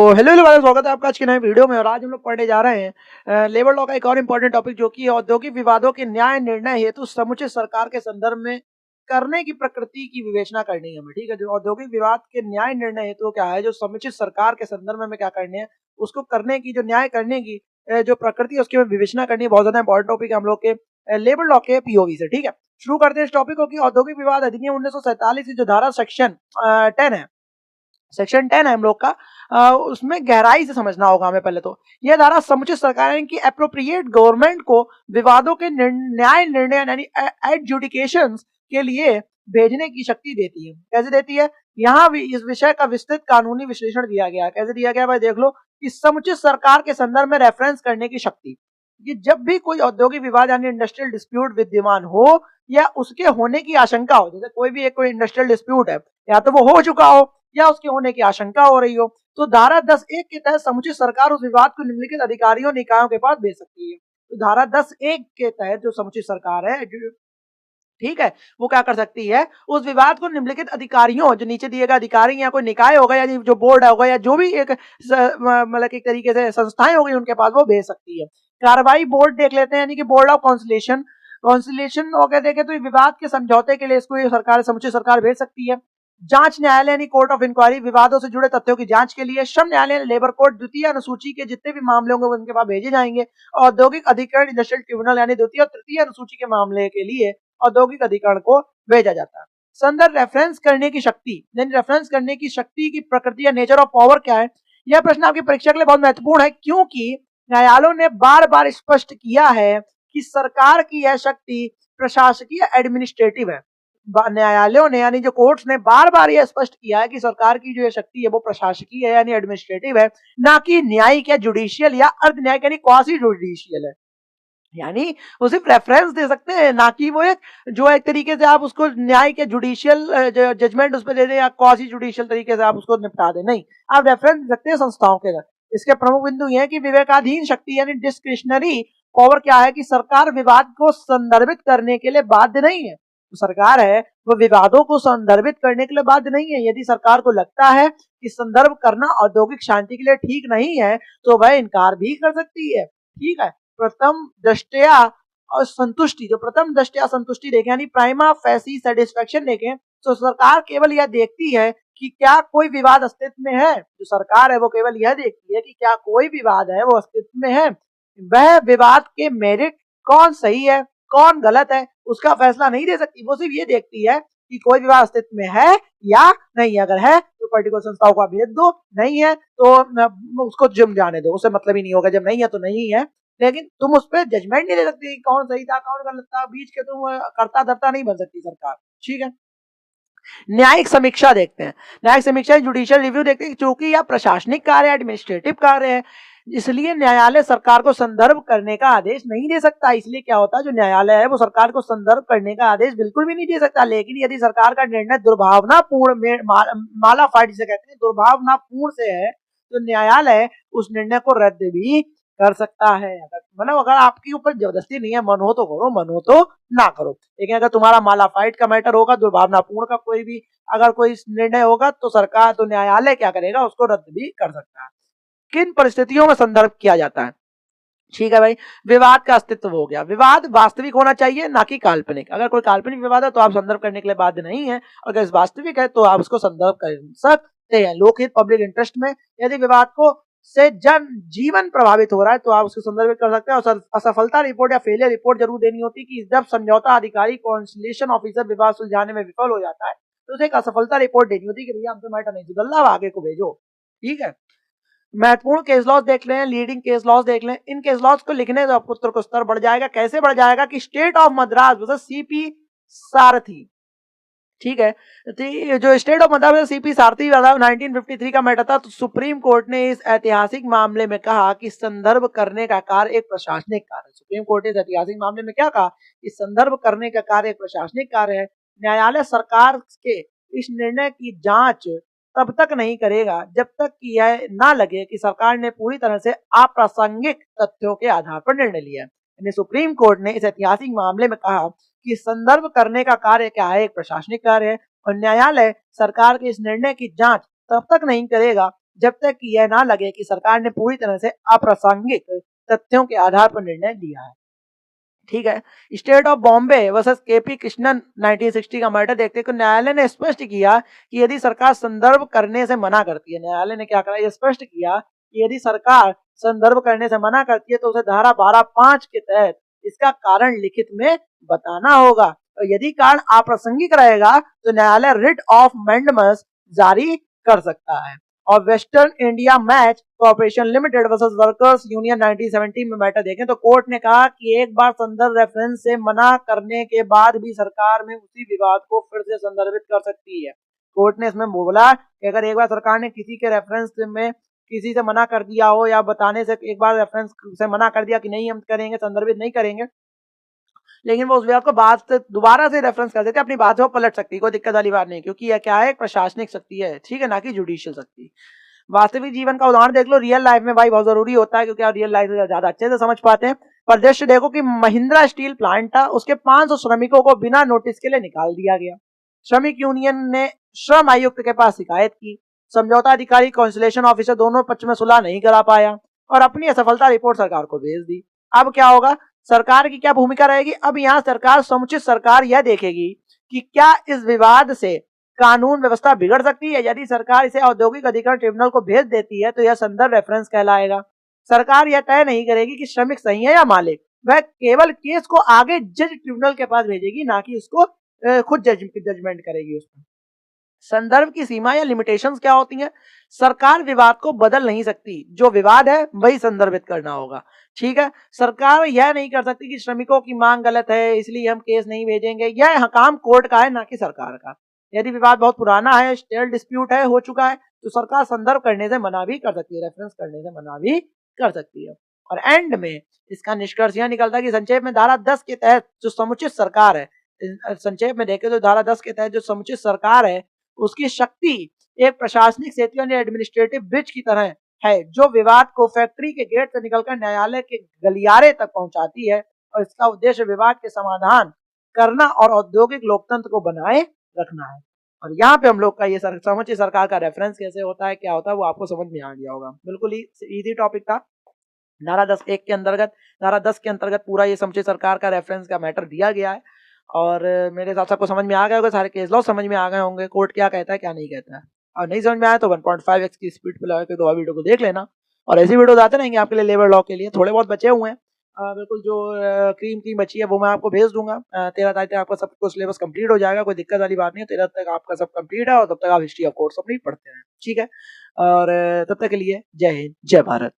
Hello hello भाई, स्वागत है आपका आज के नए वीडियो में। और आज हम लोग पढ़ने जा रहे हैं लेबर लॉ का एक और इम्पोर्टेंट टॉपिक, जो कि औद्योगिक विवादों के न्याय निर्णय हेतु समुचित सरकार के संदर्भ में करने की प्रकृति की विवेचना करनी है हमें। ठीक है, जो औद्योगिक विवाद के न्याय निर्णय हेतु क्या है, जो समुचित सरकार के संदर्भ में हमें क्या करने है, उसको करने की, जो न्याय करने की जो प्रकृति है उसकी हमें विवेचना करनी है। बहुत ज्यादा इंपॉर्टेंट टॉपिक है हम लोग के लेबर लॉ के पीओवी से। ठीक है, शुरू करते हैं इस टॉपिक को कि औद्योगिक विवाद अधिनियम 1947 की जो धारा सेक्शन 10 है, सेक्शन 10 है हम लोग का, उसमें गहराई से समझना होगा हमें। पहले तो यह धारा समुचित सरकार की एप्रोप्रिएट गवर्नमेंट को विवादों के न्याय निर्णय यानी एडजुडिकेशंस के लिए भेजने की शक्ति देती है। कैसे देती है, यहाँ भी इस विषय का विस्तृत कानूनी विश्लेषण दिया गया है। कैसे दिया गया भाई, देख लो कि समुचित सरकार के संदर्भ में रेफरेंस करने की शक्ति, कि जब भी कोई औद्योगिक विवाद यानी इंडस्ट्रियल डिस्प्यूट विद्यमान हो या उसके होने की आशंका हो, जैसे कोई भी एक कोई इंडस्ट्रियल डिस्प्यूट है, या तो वो हो चुका हो या उसके होने की आशंका हो रही हो, तो धारा 10(1) के तहत समुचित सरकार उस विवाद को निम्नलिखित अधिकारियों निकायों के पास भेज सकती है। तो धारा 10(1) के तहत जो समुचित सरकार है, ठीक है, वो क्या कर सकती है, उस विवाद को निम्नलिखित अधिकारियों, जो नीचे दिए गए अधिकारी या कोई निकाय होगा या जो बोर्ड होगा या जो भी एक मतलब एक तरीके से संस्थाएं होगी उनके पास वो भेज सकती है। कार्रवाई बोर्ड देख लेते हैं, यानी कि बोर्ड ऑफ कॉन्सिलेशन। कॉन्सिलेशन अगर देखें तो विवाद के समझौते के लिए इसको सरकार, समुचित सरकार भेज सकती है। जांच न्यायालय यानी कोर्ट ऑफ इंक्वायरी, विवादों से जुड़े तथ्यों की जांच के लिए। श्रम न्यायालय, लेबर कोर्ट, द्वितीय अनुसूची के जितने भी मामले होंगे उनके पास भेजे जाएंगे। औद्योगिक अधिकरण, इंडस्ट्रियल ट्रिब्यूनल यानी द्वितीय और तृतीय अनुसूची के मामले के लिए औद्योगिक अधिकरण को भेजा जाता है। संदर्भ रेफरेंस करने की शक्ति, यानी रेफरेंस करने की शक्ति की प्रकृति या नेचर ऑफ पावर क्या है। यह प्रश्न आपकी परीक्षा के लिए बहुत महत्वपूर्ण है, क्योंकि न्यायालयों ने बार बार स्पष्ट किया है कि सरकार की यह शक्ति प्रशासकीय एडमिनिस्ट्रेटिव है। न्यायालयों ने यानी जो कोर्ट्स ने बार बार यह स्पष्ट किया है कि सरकार की जो ये शक्ति है वो प्रशासकीय है यानी एडमिनिस्ट्रेटिव है, ना कि न्यायिक या जुडिशियल या अर्ध न्यायिक यानी क्वासी जुडिशियल है। यानी वो सिर्फ रेफरेंस दे सकते हैं, ना कि वो एक जो एक तरीके से आप उसको न्यायिक या जुडिशियल जजमेंट उस पर दे दें या क्वासी जुडिशियल तरीके से आप उसको निपटा दें। नहीं, आप रेफरेंस दे सकते हैं संस्थाओं के। इसके प्रमुख बिंदु ये है कि विवेकाधीन शक्ति यानी डिस्क्रिशनरी पावर क्या है, कि सरकार विवाद को संदर्भित करने के लिए बाध्य नहीं है। तो सरकार है वो विवादों को संदर्भित करने के लिए बाध्य नहीं है। यदि सरकार को लगता है कि संदर्भ करना औद्योगिक शांति के लिए ठीक नहीं है तो वह इनकार भी कर सकती है। ठीक है, प्रथम दृष्टया और संतुष्टि, जो प्रथम दृष्टया संतुष्टि देखें यानी प्राइमा फेसी सेटिस्फेक्शन देखें, तो सरकार केवल यह देखती है कि क्या कोई विवाद अस्तित्व में है। जो सरकार है वो केवल यह देखती है कि क्या कोई विवाद है वो अस्तित्व में है। वह विवाद के मेरिट, कौन सही है कौन गलत है, उसका फैसला नहीं दे सकती। वो सिर्फ ये देखती है कि कोई विवाद अस्तित्व में है या नहीं। अगर है तो पर्टिकुलर संस्थाओं को भेज दो, नहीं है तो उसको जिम जाने दो, उससे मतलब ही नहीं होगा। जब नहीं है तो नहीं है, लेकिन तुम उस पर जजमेंट नहीं दे सकती कौन सही था कौन गलत था, बीच के तुम करता धरता नहीं बन सकती सरकार। ठीक है, न्यायिक समीक्षा देखते हैं। न्यायिक समीक्षा जुडिशियल रिव्यू देखते हैं, चूंकि यह प्रशासनिक कार्य, एडमिनिस्ट्रेटिव कार्य है, इसलिए न्यायालय सरकार को संदर्भ करने का आदेश नहीं दे सकता। इसलिए क्या होता है, जो न्यायालय है वो सरकार को संदर्भ करने का आदेश बिल्कुल भी नहीं दे सकता। लेकिन यदि सरकार का निर्णय दुर्भावनापूर्ण, मालाफाइड जिसे कहते हैं, दुर्भावनापूर्ण से है, तो न्यायालय उस निर्णय को रद्द भी कर सकता है। मतलब अगर आपके ऊपर जबरदस्ती नहीं है, मन हो तो करो, मन हो तो ना करो। लेकिन अगर तुम्हारा मालाफाइड का मैटर होगा, दुर्भावनापूर्ण का कोई भी अगर कोई निर्णय होगा, तो सरकार, तो न्यायालय क्या करेगा, उसको रद्द भी कर सकता है। किन परिस्थितियों में संदर्भ किया जाता है। ठीक है भाई, विवाद का अस्तित्व हो गया। विवाद वास्तविक होना चाहिए, ना कि काल्पनिक। अगर कोई काल्पनिक विवाद है तो आप संदर्भ करने के लिए बाध्य नहीं है, अगर वास्तविक है तो आप उसको संदर्भ कर सकते हैं। लोकहित, पब्लिक इंटरेस्ट में यदि विवाद को से जन जीवन प्रभावित हो रहा है तो आप उसको संदर्भित कर सकते हैं। और असफलता रिपोर्ट या फेलियर रिपोर्ट जरूर देनी होती है, कि जब समझौता अधिकारी, कॉन्सिलेशन ऑफिसर विवाद सुलझाने में विफल हो जाता है तो उसे एक असफलता रिपोर्ट देनी होती है कि भैया हमसे मैटर नहीं सुधर, आगे को भेजो। ठीक है, महत्वपूर्ण केस लॉस देख लें, लीडिंग केस लॉस देख लें। इन केस लॉस को लिखने से आपको उत्तर को स्तर बढ़ जाएगा। कैसे बढ़ जाएगा, कि state of Madras versus CP सारथी। ठीक है, तो जो स्टेट ऑफ मद्रास सीपी सारथी वाला 1953 का मैटर था, तो सुप्रीम कोर्ट ने इस ऐतिहासिक मामले में कहा कि संदर्भ करने का कार्य एक प्रशासनिक कार्य है। सुप्रीम कोर्ट ने इस ऐतिहासिक मामले में क्या कहा, कि संदर्भ करने का कार्य एक प्रशासनिक कार्य है। न्यायालय सरकार के इस निर्णय की जांच तब तक नहीं करेगा जब तक कि यह ना लगे कि सरकार ने पूरी तरह से अप्रासंगिक तथ्यों के आधार पर निर्णय लिया है। यानी सुप्रीम कोर्ट ने इस ऐतिहासिक मामले में कहा कि संदर्भ करने का कार्य क्या है, एक प्रशासनिक कार्य है, और न्यायालय सरकार के इस निर्णय की जांच तब तक नहीं करेगा जब तक कि यह ना लगे कि सरकार ने पूरी तरह से अप्रासंगिक तथ्यों के आधार पर निर्णय लिया है। ठीक है। State of Bombay versus KP Krishnan 1960 का मैटर देखते हैं कि न्यायालय ने स्पष्ट किया कि यदि सरकार संदर्भ करने से मना करती है, न्यायालय ने क्या करा, ये स्पष्ट किया कि यदि सरकार संदर्भ करने से मना करती है तो उसे धारा 12(5) के तहत इसका कारण लिखित में बताना होगा। और यदि कारण अप्रासंगिक रहेगा तो न्यायालय रिट ऑफ मैंडमस जारी कर सकता है। और western India match corporation limited versus workers union 1970 में मैटर देखें तो कोर्ट ने कहा कि एक बार संदर्भ रेफरेंस से मना करने के बाद भी सरकार में उसी विवाद को फिर से संदर्भित कर सकती है। कोर्ट ने इसमें बोला कि अगर एक बार सरकार ने किसी के रेफरेंस में किसी से मना कर दिया हो या बताने से एक बार रेफरेंस से मना कर दिया कि नहीं हम करेंगे, संदर्भित नहीं करेंगे, लेकिन वो उस विवाद को बाद से दोबारा से रेफरेंस कर देते, अपनी बात से वो पलट सकती है, कोई दिक्कत वाली बात नहीं, क्योंकि यह क्या है, एक प्रशासनिक शक्ति है, ठीक है, ना कि जुडिशियल शक्ति। वास्तविक जीवन का उदाहरण देख लो, रियल लाइफ में भाई बहुत जरूरी होता है, क्योंकि आप रियल लाइफ में ज्यादा अच्छे से समझ पाते हैं। परिदृश्य देखो कि महिंद्रा स्टील प्लांट था, उसके 500 श्रमिकों को बिना नोटिस के लिए निकाल दिया गया। श्रमिक यूनियन ने श्रम आयुक्त के पास शिकायत की, समझौता अधिकारी कॉन्सुलेशन ऑफिसर दोनों पक्ष में सुलह नहीं करा पाया और अपनी असफलता रिपोर्ट सरकार को भेज दी। अब क्या होगा, सरकार की क्या भूमिका रहेगी, अब यहाँ सरकार समुचित सरकार यह देखेगी कि क्या इस विवाद से कानून व्यवस्था बिगड़ सकती है। यदि सरकार इसे औद्योगिक अधिकरण ट्रिब्यूनल को भेज देती है तो यह संदर्भ रेफरेंस कहलाएगा। सरकार यह तय नहीं करेगी कि श्रमिक सही है या मालिक, वह केवल केस को आगे जज ट्रिब्यूनल के पास भेजेगी, ना कि उसको खुद जजमेंट करेगी उसमें। संदर्भ की सीमा या लिमिटेशंस क्या होती हैं, सरकार विवाद को बदल नहीं सकती, जो विवाद है वही संदर्भित करना होगा। ठीक है, सरकार यह नहीं कर सकती कि श्रमिकों की मांग गलत है इसलिए हम केस नहीं भेजेंगे, यह काम कोर्ट का है ना कि सरकार का। यदि विवाद बहुत पुराना है, स्टेल डिस्प्यूट है, हो चुका है, तो सरकार संदर्भ करने से मना भी कर सकती है, रेफरेंस करने से मना भी कर सकती है। और एंड में इसका निष्कर्ष यह निकलता है कि संक्षेप में धारा 10 के तहत जो समुचित सरकार है, संक्षेप में देखें तो धारा 10 के तहत जो समुचित सरकार है उसकी शक्ति एक प्रशासनिक सेतु यानी एडमिनिस्ट्रेटिव ब्रिज की तरह है, जो विवाद को फैक्ट्री के गेट से निकलकर न्यायालय के गलियारे तक पहुंचाती है। और इसका उद्देश्य विवाद के समाधान करना और औद्योगिक लोकतंत्र को बनाए रखना है। और यहाँ पे हम लोग का ये समुचित सरकार का रेफरेंस कैसे होता है, क्या होता है, वो आपको समझ में आ गया होगा। बिल्कुल ही इजी टॉपिक था। धारा 10(1) के अंतर्गत, धारा 10 के अंतर्गत पूरा ये समुचित सरकार का रेफरेंस का मैटर दिया गया है। और मेरे हिसाब से आपको समझ में आ गया होगा, सारे केस लॉ समझ में आ गए होंगे, कोर्ट क्या कहता है क्या नहीं कहता है। और नहीं समझ में आया तो 1.5x की स्पीड पे लगा के दो वीडियो को देख लेना। और ऐसी वीडियो आते रहेंगे आपके लिए लेबर लॉ के लिए, थोड़े बहुत बचे हुए हैं, बिल्कुल जो क्रीम बची है वो मैं आपको भेज दूंगा। 13 तारीख तक आपका सब कुछ सिलेबस कंप्लीट हो जाएगा, कोई दिक्कत वाली बात नहीं है। 13 तक आपका सब कंप्लीट है और तब तक आप हिस्ट्री ऑफ कोर्स अपनी पढ़ते हैं, ठीक है। और तब तक के लिए जय हिंद, जय भारत।